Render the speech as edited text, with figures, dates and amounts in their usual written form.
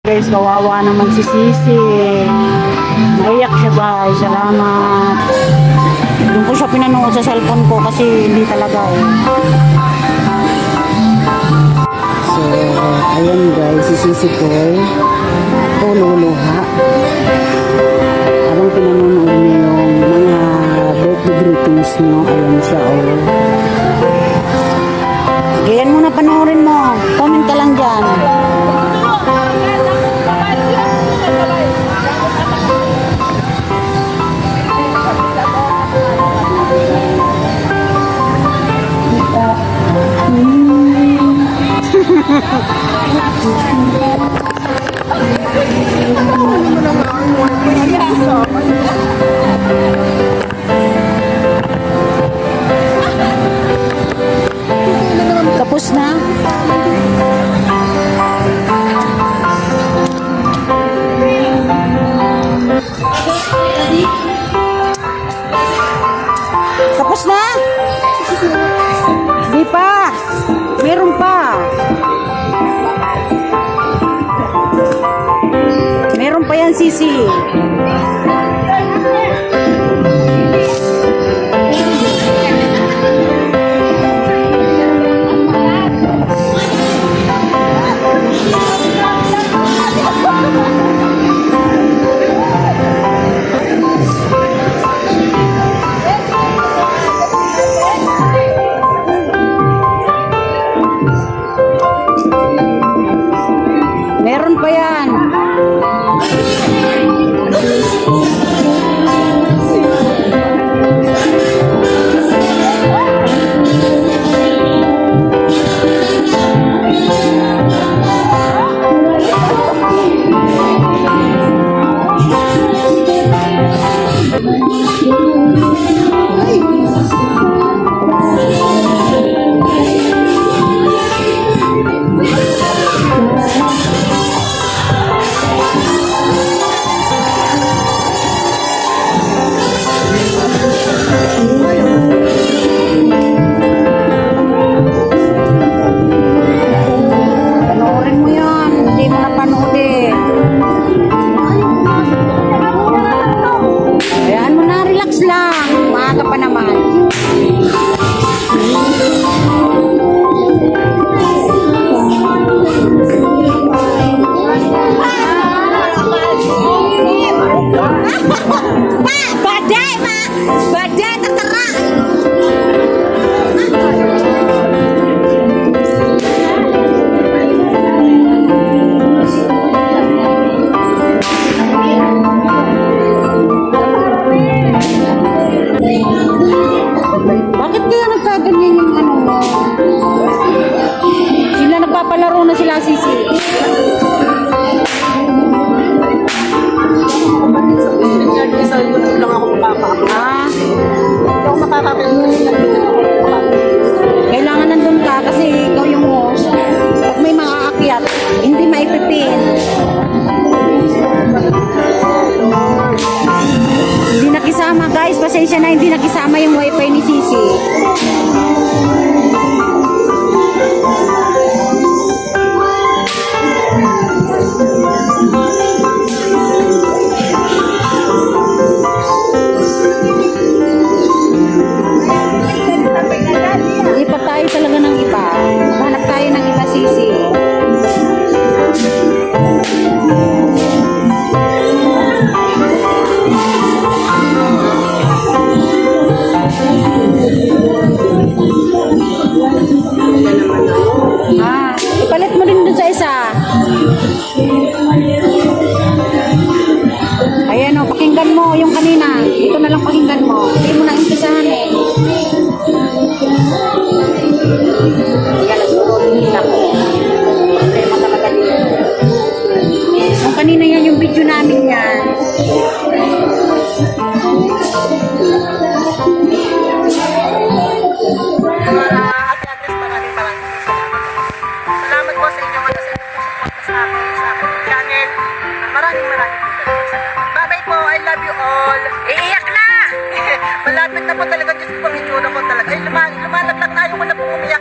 Guys, kawawa naman si Sisi. Naiyak siya guys. Salamat. Doon ko siya pinanood sa cellphone ko kasi hindi talaga eh. So, ayan guys, si Sisi ko luluha. Habang pinanonood niyo yung mga birthday greetings niyo, ayan siya oh. Gayan mo na, panoorin mo. Comment ka lang dyan. Tapos na. Tapos na. Di pa. Meron pa. Meron pa yan, Sisi. Meron pa yan. Bakit kaya nagkaganyan yung ano mo? Sila nagpapalaro na sila, Sisi. Lang ako makakapit. Ah, Hindi ako makakapit. kailangan nandun ka kasi ikaw yung host. Pag may mga aakyat, hindi maipipin. Hindi nakisama guys, pasensya na, hindi nakisama yung wifi ni Sisi. Lipat tayo talaga ng iba. Hanap tayo ng iba, Sisi. Ipalit mo din dun sa isa. Ayan o, pakinggan mo yung kanina. Ito na lang pakinggan mo. Hindi mo na impisahan eh. Yan, nagsurulihin ako. Problema talaga dito. Yung kanina yan, yung video namin yan. Salamat po sa inyo kasi support sa aking channel. Maraming salamat. Bye-bye po. I love you all. Iiyak na! Malapit na po talaga. Diyos ko pang itsura ko talaga. Ay, lumalaglag na. Ayaw ko na po umiyak.